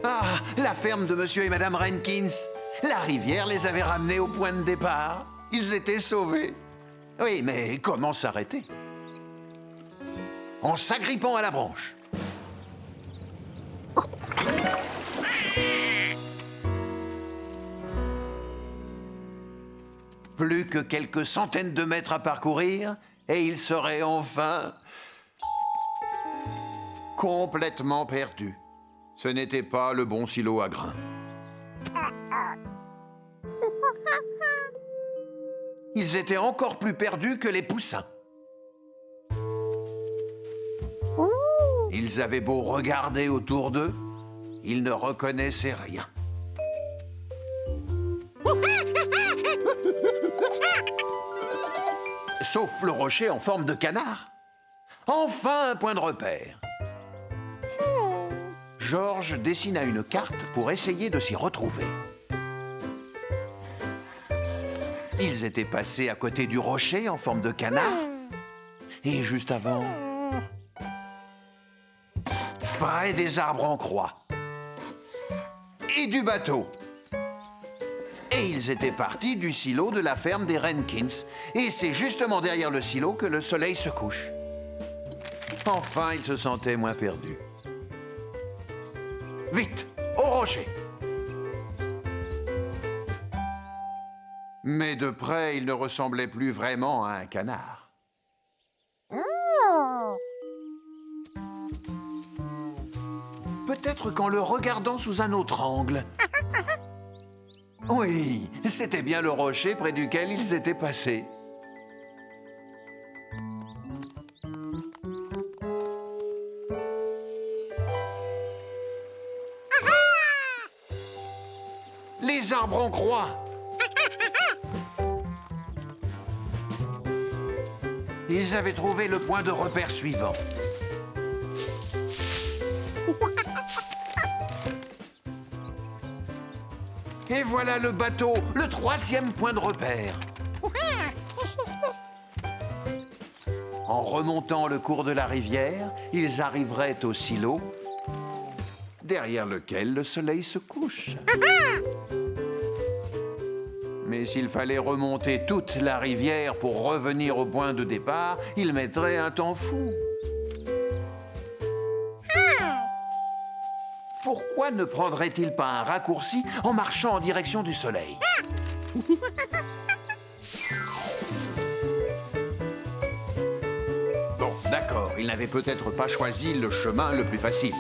Ah, la ferme de Monsieur et Madame Renkins. La rivière les avait ramenés au point de départ. Ils étaient sauvés. Oui, mais comment s'arrêter? En s'agrippant à la branche. Plus que quelques centaines de mètres à parcourir, et ils seraient enfin complètement perdus. Ce n'était pas le bon silo à grains. Ils étaient encore plus perdus que les poussins. Ils avaient beau regarder autour d'eux, ils ne reconnaissaient rien. Sauf le rocher en forme de canard. Enfin un point de repère. Georges dessina une carte pour essayer de s'y retrouver. Ils étaient passés à côté du rocher en forme de canard. Et juste avant, près des arbres en croix. Et du bateau. Et ils étaient partis du silo de la ferme des Renkins. Et c'est justement derrière le silo que le soleil se couche. Enfin, ils se sentaient moins perdus. Vite, au rocher! Mais de près, il ne ressemblait plus vraiment à un canard. Peut-être qu'en le regardant sous un autre angle. Oui, c'était bien le rocher près duquel ils étaient passés. Les arbres en croix. Ils avaient trouvé le point de repère suivant. Et voilà le bateau, le troisième point de repère. En remontant le cours de la rivière, ils arriveraient au silo, derrière lequel le soleil se couche. Mais s'il fallait remonter toute la rivière pour revenir au point de départ, il mettrait un temps fou. Pourquoi ne prendrait-il pas un raccourci en marchant en direction du soleil? Bon, d'accord, il n'avait peut-être pas choisi le chemin le plus facile.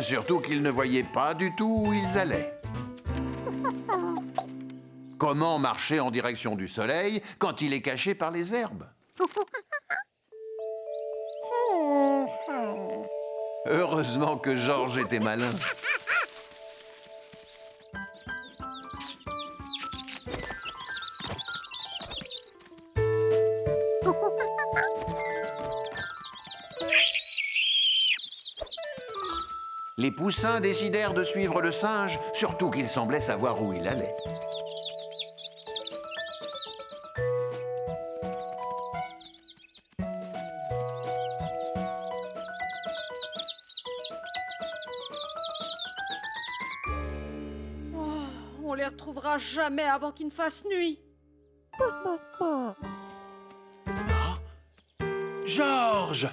Surtout qu'ils ne voyaient pas du tout où ils allaient. Comment marcher en direction du soleil quand il est caché par les herbes? Heureusement que Georges était malin. Les poussins décidèrent de suivre le singe, surtout qu'il semblait savoir où il allait. On les retrouvera jamais avant qu'il ne fasse nuit. Georges!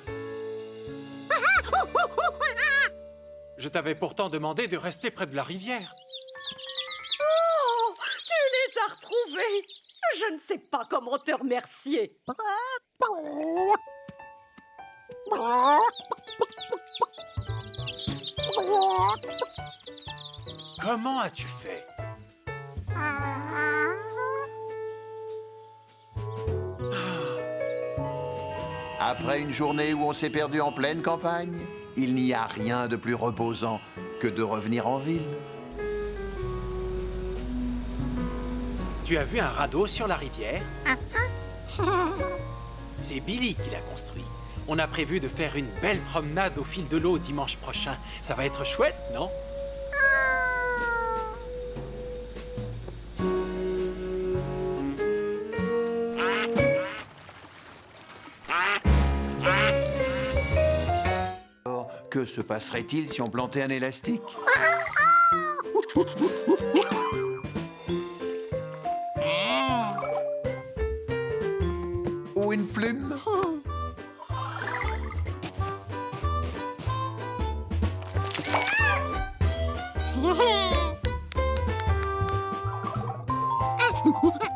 Je t'avais pourtant demandé de rester près de la rivière. Oh, tu les as retrouvés. Je ne sais pas comment te remercier. Comment as-tu fait? Après une journée où on s'est perdu en pleine campagne, il n'y a rien de plus reposant que de revenir en ville. Tu as vu un radeau sur la rivière? C'est Billy qui l'a construit. On a prévu de faire une belle promenade au fil de l'eau dimanche prochain. Ça va être chouette, non? Que Que se passerait-il si on plantait un élastique? Ou une plume?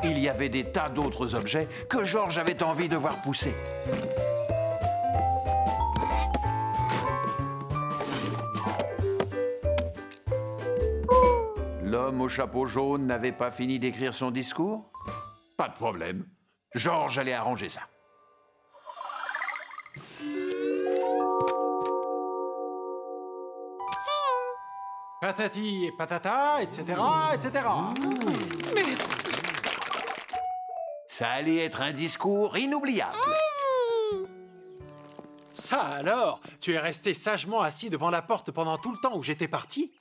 Il y avait des tas d'autres objets que George avait envie de voir pousser. L'homme au chapeau jaune n'avait pas fini d'écrire son discours? Pas de problème. George allait arranger ça. Patati et patata, etc., etc. Merci. Ça allait être un discours inoubliable. Ça alors, tu es resté sagement assis devant la porte pendant tout le temps où j'étais parti?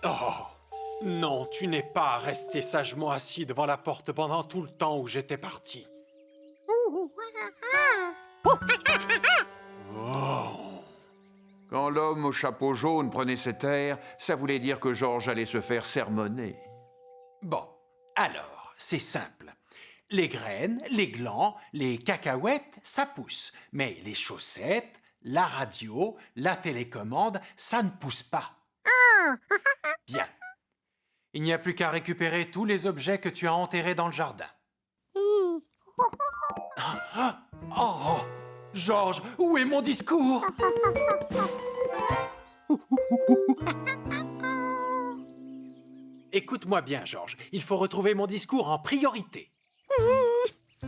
Oh, non, tu n'es pas resté sagement assis devant la porte pendant tout le temps où j'étais parti. Quand l'homme au chapeau jaune prenait cet air, ça voulait dire que George allait se faire sermonner. Bon, alors, c'est simple. Les graines, les glands, les cacahuètes, ça pousse. Mais les chaussettes, la radio, la télécommande, ça ne pousse pas. Bien. Il n'y a plus qu'à récupérer tous les objets que tu as enterrés dans le jardin. Oh, George, où est mon discours? Écoute-moi bien, George. Il faut retrouver mon discours en priorité.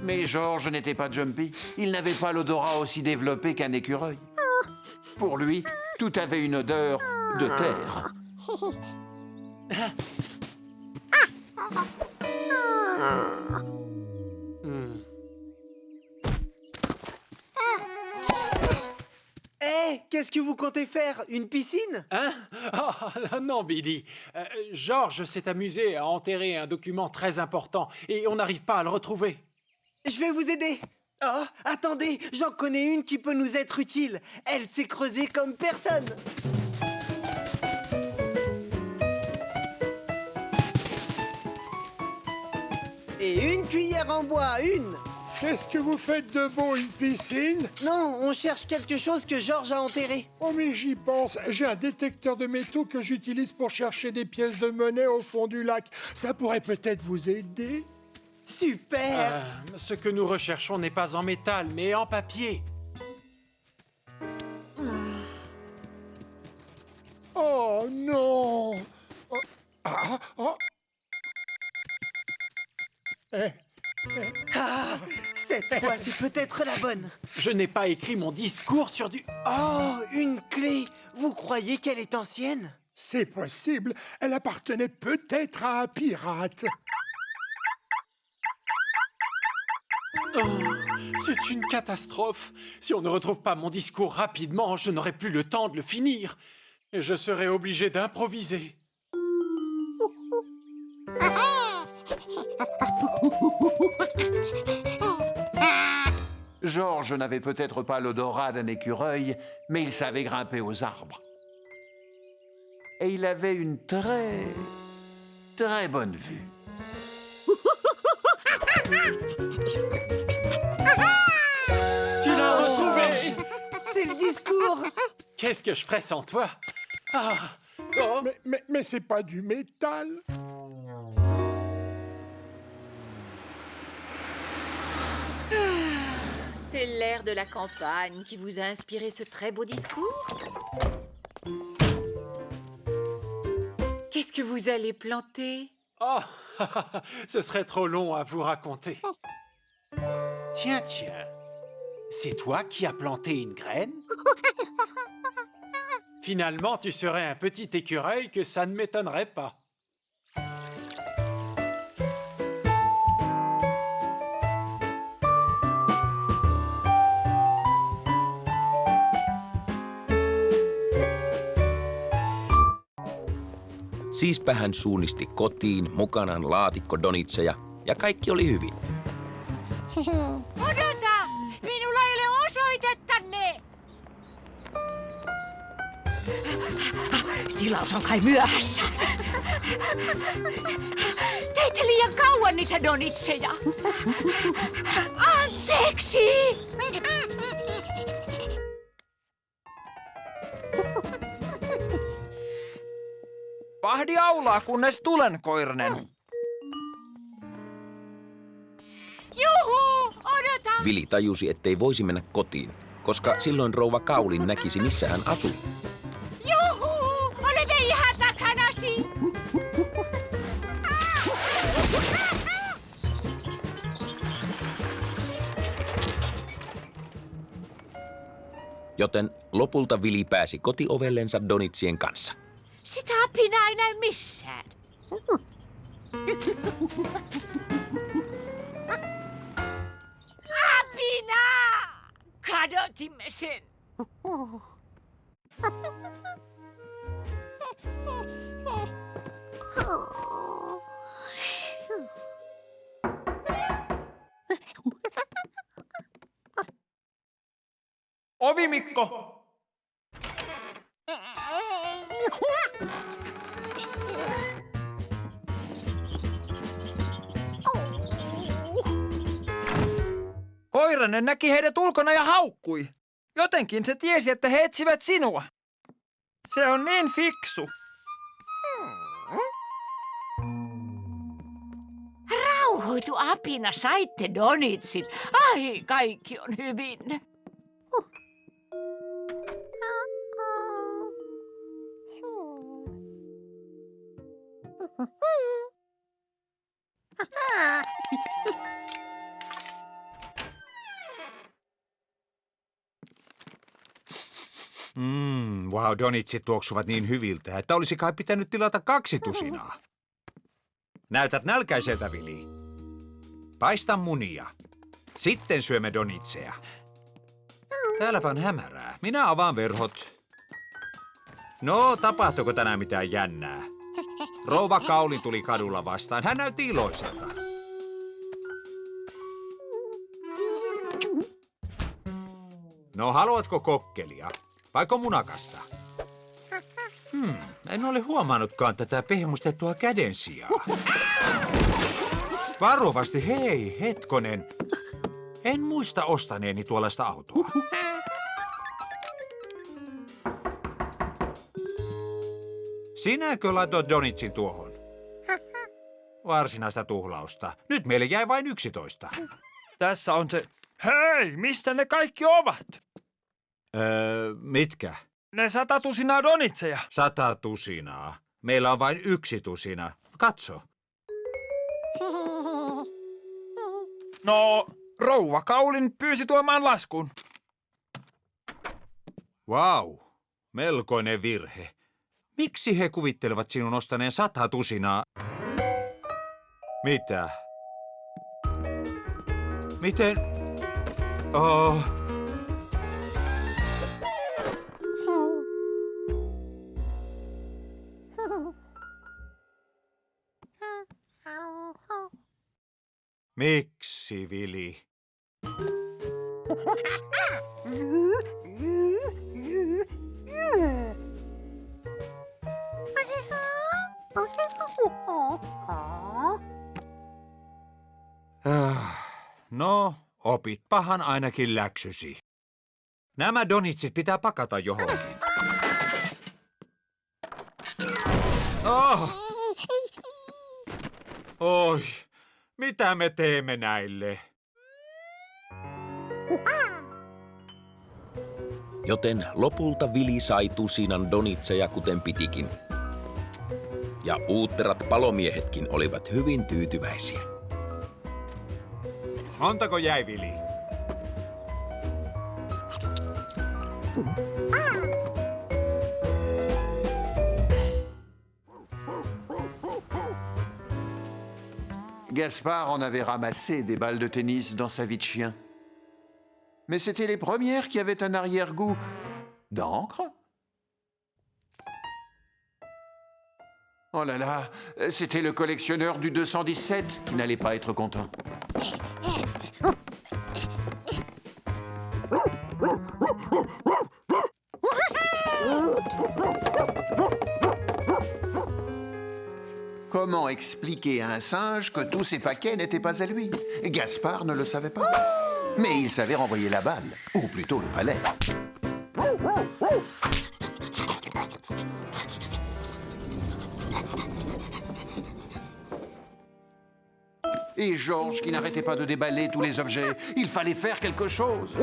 Mais George n'était pas Jumpy. Il n'avait pas l'odorat aussi développé qu'un écureuil. Pour lui, tout avait une odeur de terre. Hé, qu'est-ce que vous comptez faire? Une piscine? Hein? Oh, non, Billy. George s'est amusé à enterrer un document très important et on n'arrive pas à le retrouver. Je vais vous aider. Oh, attendez, j'en connais une qui peut nous être utile. Elle s'est creusée comme personne. Et une cuillère en bois, une. Qu'est-ce que vous faites de beau, une piscine? Non, on cherche quelque chose que George a enterré. Oh mais j'y pense, j'ai un détecteur de métaux que j'utilise pour chercher des pièces de monnaie au fond du lac. Ça pourrait peut-être vous aider? Super. Ce que nous recherchons n'est pas en métal, mais en papier. Oh non! Oh, ah, oh. Ah, cette fois, c'est peut-être la bonne. Je n'ai pas écrit mon discours sur du... Oh, une clé. Vous croyez qu'elle est ancienne? C'est possible, elle appartenait peut-être à un pirate. Oh, c'est une catastrophe. Si on ne retrouve pas mon discours rapidement, je n'aurai plus le temps de le finir. Et je serai obligé d'improviser. George n'avait peut-être pas l'odorat d'un écureuil, mais il savait grimper aux arbres. Et il avait une très bonne vue. Tu l'as retrouvé! C'est le discours. Qu'est-ce que je ferais sans toi? Ah, oh. Mais c'est pas du métal. C'est l'air de la campagne qui vous a inspiré ce très beau discours? Qu'est-ce que vous allez planter? Oh, ce serait trop long à vous raconter. Tiens, c'est toi qui as planté une graine? Finalement, tu serais un petit écureuil que ça ne m'étonnerait pas. Siispä hän suunnisti kotiin mukanaan laatikko donitseja ja kaikki oli hyvin. Odota! Minulla ei ole osoitettanne! Tilaus on kai myöhässä. Teitte liian kauan niitä donitseja. Anteeksi! Vahdi aulaa, kunnes tulen, Koiranen. Juhu! Odota! Vili tajusi, ettei voisi mennä kotiin, koska silloin rouva Kaulin näkisi, missä hän asui. Juhu! Olemme ihan takanasi! Joten lopulta Vili pääsi kotiovellensa donitsien kanssa. Sitä apinaa ei näy missään. Apina! Kadotimme sen. Ovimikko! Koiranen näki heidät ulkona ja haukkui. Jotenkin se tiesi, että he etsivät sinua. Se on niin fiksu. Rauhoitu, apina, saitte donitsit. Ai, kaikki on hyvin. Wow, donitsit tuoksuvat niin hyviltä, että olisi kai pitänyt tilata 2 tusinaa. Näytät nälkäiseltä, Vili. Paista munia. Sitten syömme donitseja. Täälläpä on hämärää. Minä avaan verhot. No, tapahtuiko tänään mitään jännää? Rouva Kauli tuli kadulla vastaan. Hän näytti iloiselta. No, haluatko kokkelia? Vaiko munakasta? En ole huomannutkaan tätä pehmustettua kädensijaa. Varovasti, hei, hetkonen. En muista ostaneeni tuollaista autoa. Sinäkö laitoit donitsin tuohon? Varsinaista tuhlausta. Nyt meille jäi vain 11. Tässä on se... Hei, mistä ne kaikki ovat? Mitkä? Ne 100 tusinaa donitseja. 100 tusinaa. Meillä on vain 1 tusina. Katso. No, rouva Kaulin pyysi tuomaan laskun. Vau, melkoinen virhe. Miksi he kuvittelevat sinun ostaneen 100 tusinaa? Mitä? Miten? Oh. Miksi, Vili? No, opitpahan ainakin läksysi. Nämä donitsit pitää pakata johonkin. Oh! Oi, mitä me teemme näille? Joten lopulta Vili sai tusinan donitseja kuten pitikin. Ja uutterat palomiehetkin olivat hyvin tyytyväisiä. Montako jäi, Vili? Gaspard en avait ramassé des balles de tennis dans sa vie de chien. Mais c'était les premières qui avaient un arrière-goût d'encre. Oh là là, c'était le collectionneur du 217 qui n'allait pas être content. Comment expliquer à un singe que tous ces paquets n'étaient pas à lui? Gaspard ne le savait pas. Mais il savait renvoyer la balle, ou plutôt le palais. Et Georges qui n'arrêtait pas de déballer tous les objets. Il fallait faire quelque chose.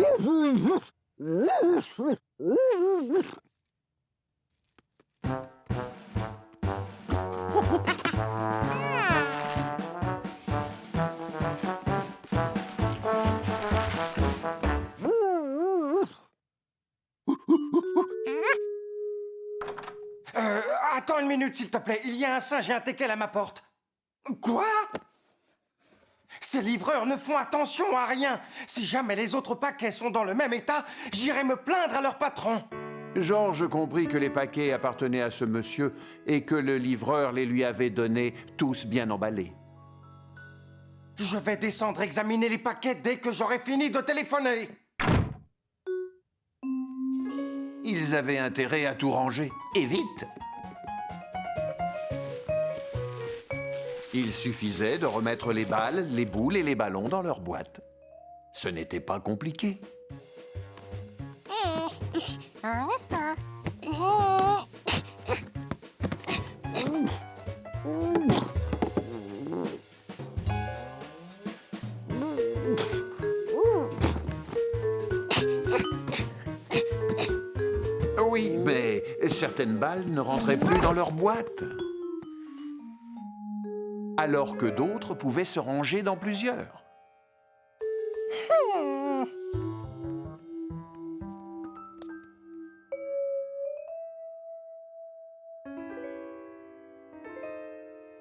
Attends une minute, s'il te plaît. Il y a un singe et un teckel à ma porte. Quoi? Ces livreurs ne font attention à rien. Si jamais les autres paquets sont dans le même état, j'irai me plaindre à leur patron. Georges comprit que les paquets appartenaient à ce monsieur et que le livreur les lui avait donnés tous bien emballés. Je vais descendre examiner les paquets dès que j'aurai fini de téléphoner. Ils avaient intérêt à tout ranger, et vite. Il suffisait de remettre les balles, les boules et les ballons dans leur boîte. Ce n'était pas compliqué. Oui, mais certaines balles ne rentraient plus dans leur boîte. Alors que d'autres pouvaient se ranger dans plusieurs.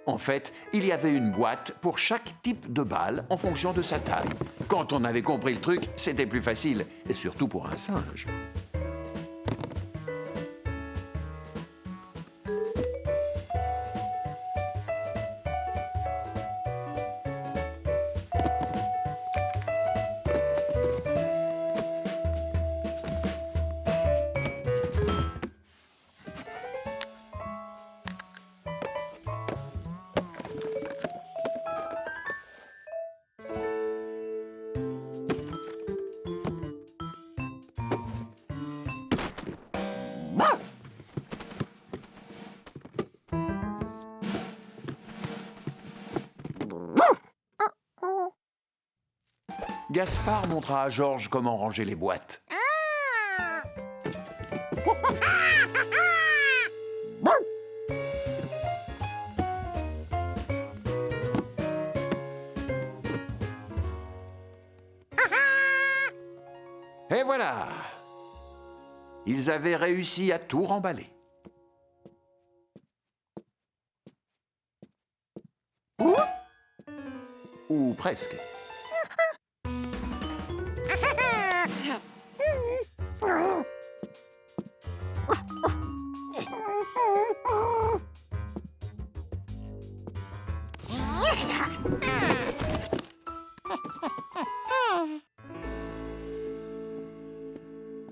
En fait, il y avait une boîte pour chaque type de balle en fonction de sa taille. Quand on avait compris le truc, c'était plus facile, et surtout pour un singe. Gaspard montra à Georges comment ranger les boîtes. Et voilà! Ils avaient réussi à tout remballer. Ou presque.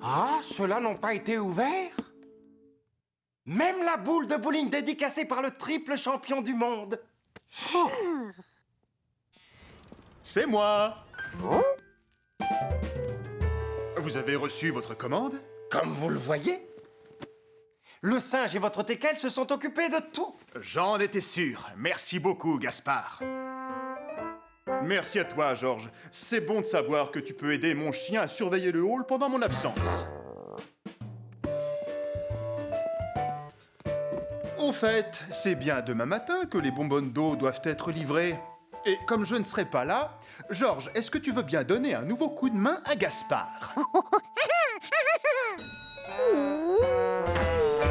Ah, ceux-là n'ont pas été ouverts? Même la boule de bowling dédicacée par le triple champion du monde. C'est moi. Vous avez reçu votre commande? Comme vous le voyez, le singe et votre teckel se sont occupés de tout. J'en étais sûr. Merci beaucoup, Gaspard. Merci à toi, Georges. C'est bon de savoir que tu peux aider mon chien à surveiller le hall pendant mon absence. Au fait, c'est bien demain matin que les bonbonnes d'eau doivent être livrées. Et comme je ne serai pas là, Georges, est-ce que tu veux bien donner un nouveau coup de main à Gaspard?